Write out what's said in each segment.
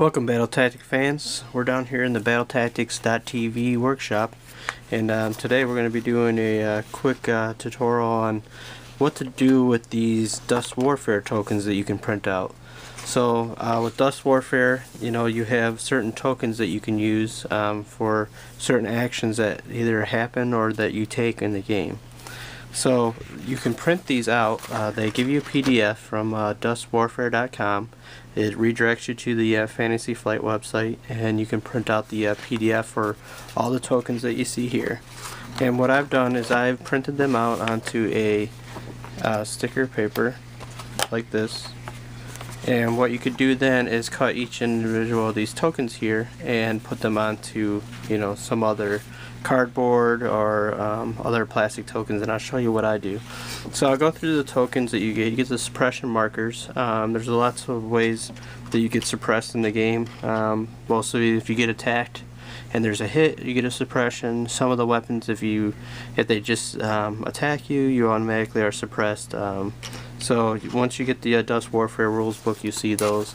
Welcome, Battle Tactic fans. We're down here in the BattleTactics.tv workshop, and today we're going to be doing a quick tutorial on what to do with these Dust Warfare tokens that you can print out. So with Dust Warfare, you have certain tokens that you can use for certain actions that either happen or that you take in the game. So you can print these out. They give you a PDF from dustwarfare.com. It redirects you to the Fantasy Flight website, and you can print out the PDF for all the tokens that you see here. And what I've done is I've printed them out onto a sticker paper like this. And what you could do then is cut each individual of these tokens here and put them onto, some other cardboard or other plastic tokens, and I'll show you what I do. So I'll go through the tokens that you get. You get the suppression markers. There's lots of ways that you get suppressed in the game. Mostly if you get attacked and there's a hit, you get a suppression. Some of the weapons, if they just attack you, you automatically are suppressed. So once you get the Dust Warfare rules book, you see those.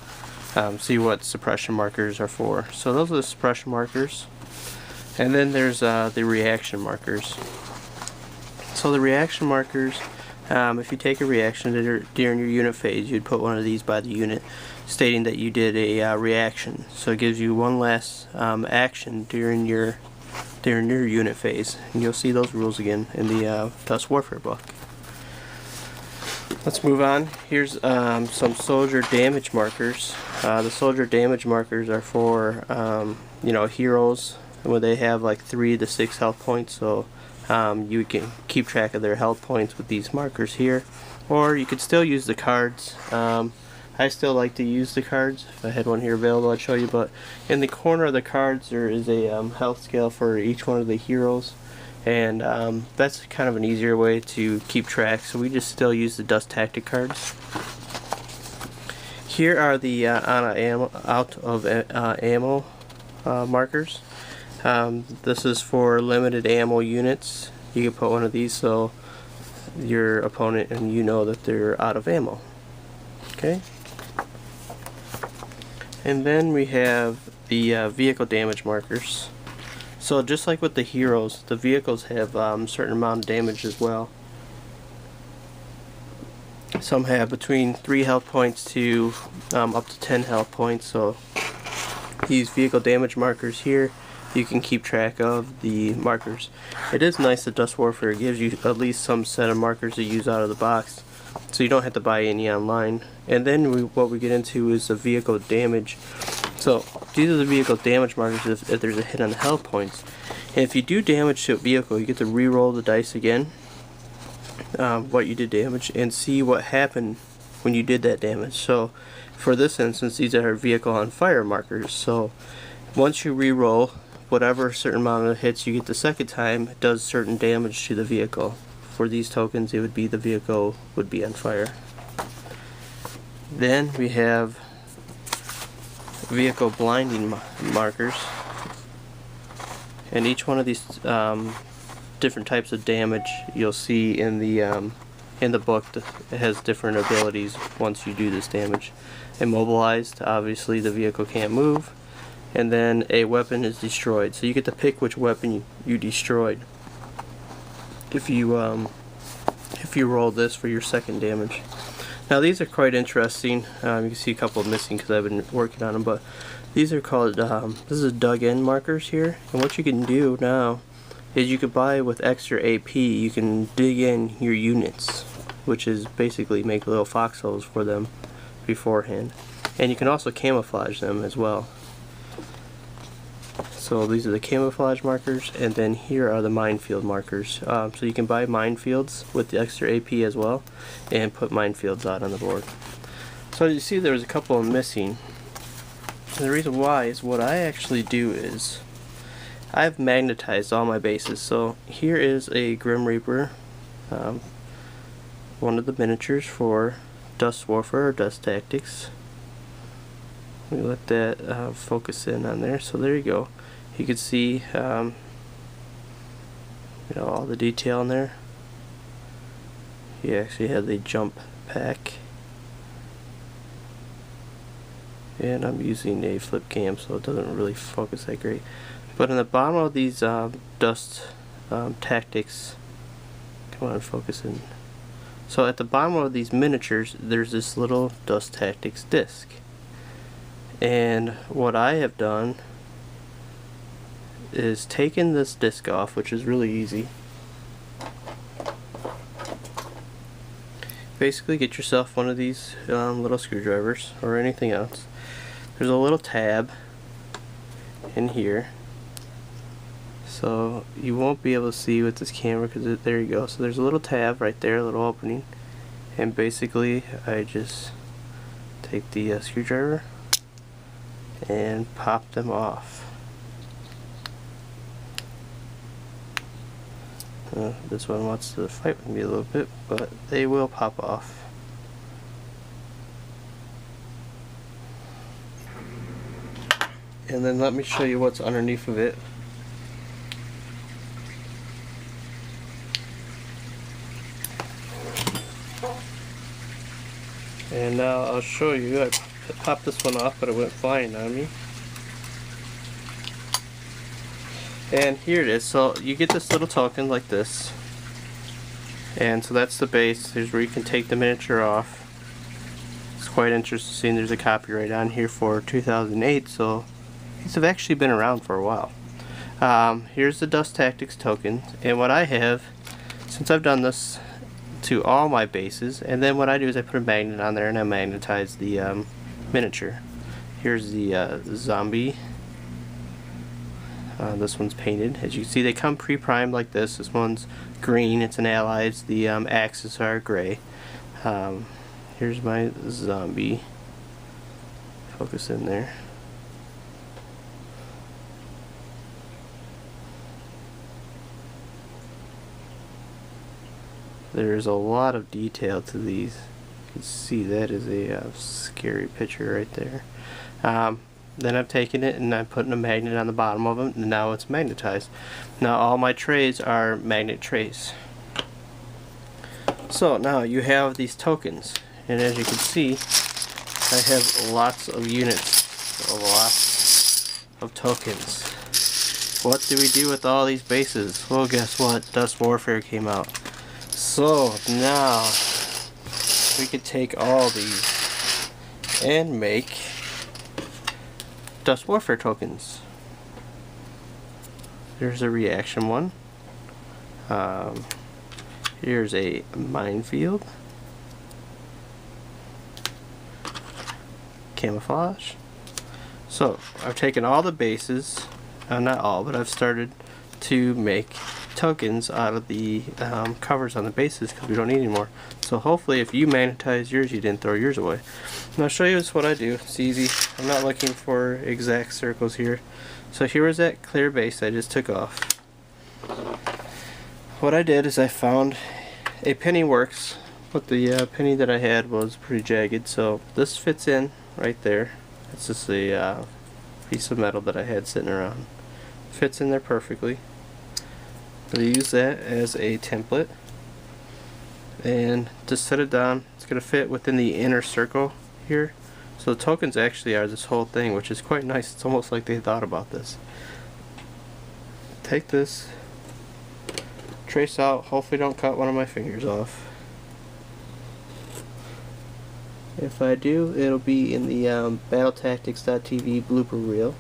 See what suppression markers are for. So those are the suppression markers. And then there's the reaction markers. So the reaction markers, if you take a reaction during your unit phase, you'd put one of these by the unit stating that you did a reaction. So it gives you one last action during your unit phase. And you'll see those rules again in the Dust Warfare book. Let's move on. Here's some soldier damage markers. The soldier damage markers are for heroes where they have like 3 to 6 health points, so you can keep track of their health points with these markers here, or you could still use the cards. I still like to use the cards. If I had one here available, I'd show you, but in the corner of the cards there is a health scale for each one of the heroes, and that's kind of an easier way to keep track, so we just still use the Dust Tactic cards. Here are the out of ammo markers. This is for limited ammo units. You can put one of these so your opponent and you know that they're out of ammo. Okay. And then we have the vehicle damage markers. So just like with the heroes, the vehicles have a certain amount of damage as well. Some have between 3 health points to up to 10 health points. So these vehicle damage markers here, you can keep track of the markers. It is nice that Dust Warfare gives you at least some set of markers to use out of the box, so you don't have to buy any online. And then what we get into is the vehicle damage. So these are the vehicle damage markers if there's a hit on the health points. And if you do damage to a vehicle, you get to re-roll the dice again, what you did damage, and see what happened when you did that damage. So for this instance, these are vehicle on fire markers. So once you re-roll, whatever certain amount of hits you get the second time does certain damage to the vehicle. For these tokens, it would be the vehicle would be on fire. Then we have vehicle blinding markers, and each one of these different types of damage you'll see in the book. It has different abilities once you do this damage. Immobilized, obviously the vehicle can't move. And then a weapon is destroyed, so you get to pick which weapon you destroyed if you roll this for your second damage. Now these are quite interesting. You can see a couple missing because I've been working on them, but these are called this is dug in markers here. And what you can do now is you could buy with extra AP, you can dig in your units, which is basically make little foxholes for them beforehand, and you can also camouflage them as well. So these are the camouflage markers, and then here are the minefield markers. So you can buy minefields with the extra AP as well, and put minefields out on the board. So you see there was a couple missing. And the reason why is what I actually do is I've magnetized all my bases. So here is a Grim Reaper, one of the miniatures for Dust Warfare or Dust Tactics. We let that focus in on there. So there you go. You can see all the detail in there. He actually had the jump pack. and I'm using a flip cam so it doesn't really focus that great. But in the bottom of these dust tactics, come on, focus in. So at the bottom of these miniatures there's this little dust tactics disc, and what I have done is taken this disc off, which is really easy. Basically get yourself one of these little screwdrivers or anything else. There's a little tab in here, so you won't be able to see with this camera because there you go. So there's a little tab right there, a little opening, and basically I just take the screwdriver and pop them off. This one wants to fight with me a little bit, but they will pop off. And then let me show you what's underneath of it. And now I'll show you. I popped this one off, but it went flying on me. And here it is. So you get this little token like this, and so that's the base. Here's where you can take the miniature off. It's quite interesting. There's a copyright on here for 2008, so these have actually been around for a while. Here's the Dust Tactics token, and what I have, since I've done this to all my bases, and then what I do is I put a magnet on there and I magnetize the miniature. Here's the zombie. This one's painted. As you can see, they come pre-primed like this. This one's green, it's an Allied. The axes are gray. Here's my zombie. Focus in there. There's a lot of detail to these. You can see that is a scary picture right there. Then I've taken it and I'm putting a magnet on the bottom of them, and now it's magnetized. Now all my trays are magnet trays. So now you have these tokens, and as you can see, I have lots of units, lots of tokens. What do we do with all these bases? Well, guess what? Dust Warfare came out. So now we could take all these and make Dust Warfare tokens. There's a reaction one. Here's a minefield. Camouflage. So I've taken all the bases, not all, but I've started to make tokens out of the covers on the bases because we don't need any more. So hopefully if you magnetize yours, you didn't throw yours away. And I'll show you what I do. It's easy. I'm not looking for exact circles here. So here was that clear base I just took off. What I did is I found a penny works, but the penny that I had was pretty jagged, so this fits in right there. It's just a piece of metal that I had sitting around. Fits in there perfectly. I'm going to use that as a template and just set it down. It's going to fit within the inner circle here. So the tokens actually are this whole thing, which is quite nice. It's almost like they thought about this. Take this, trace out, hopefully don't cut one of my fingers off. If I do, it'll be in the battletactics.tv blooper reel.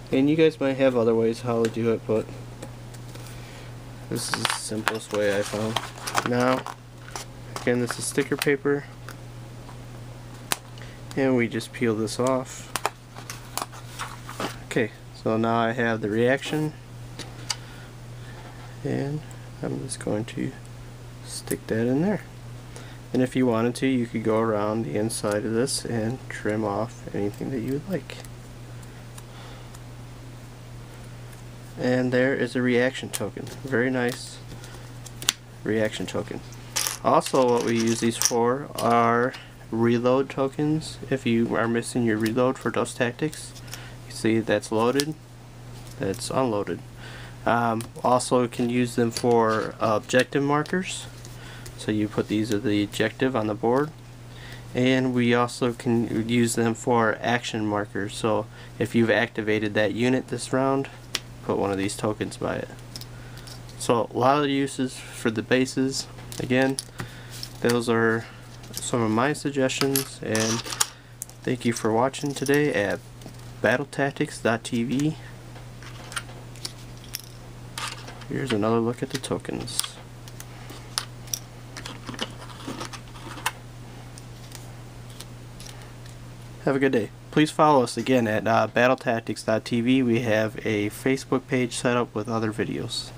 And you guys might have other ways how to do it, but this is the simplest way I found. Now, again, this is sticker paper, and we just peel this off. Okay, so now I have the reaction, and I'm just going to stick that in there. And if you wanted to, you could go around the inside of this and trim off anything that you would like. And there is a reaction token. Very nice reaction token. Also, what we use these for are reload tokens. If you are missing your reload for Dust Tactics, you see that's loaded, that's unloaded. Also, you can use them for objective markers. So you put these as the objective on the board, and we also can use them for action markers. So if you've activated that unit this round, put one of these tokens by it. So a lot of the uses for the bases. Again, those are some of my suggestions, and thank you for watching today at battletactics.tv. Here's another look at the tokens. Have a good day. Please follow us again at battletactics.tv. We have a Facebook page set up with other videos.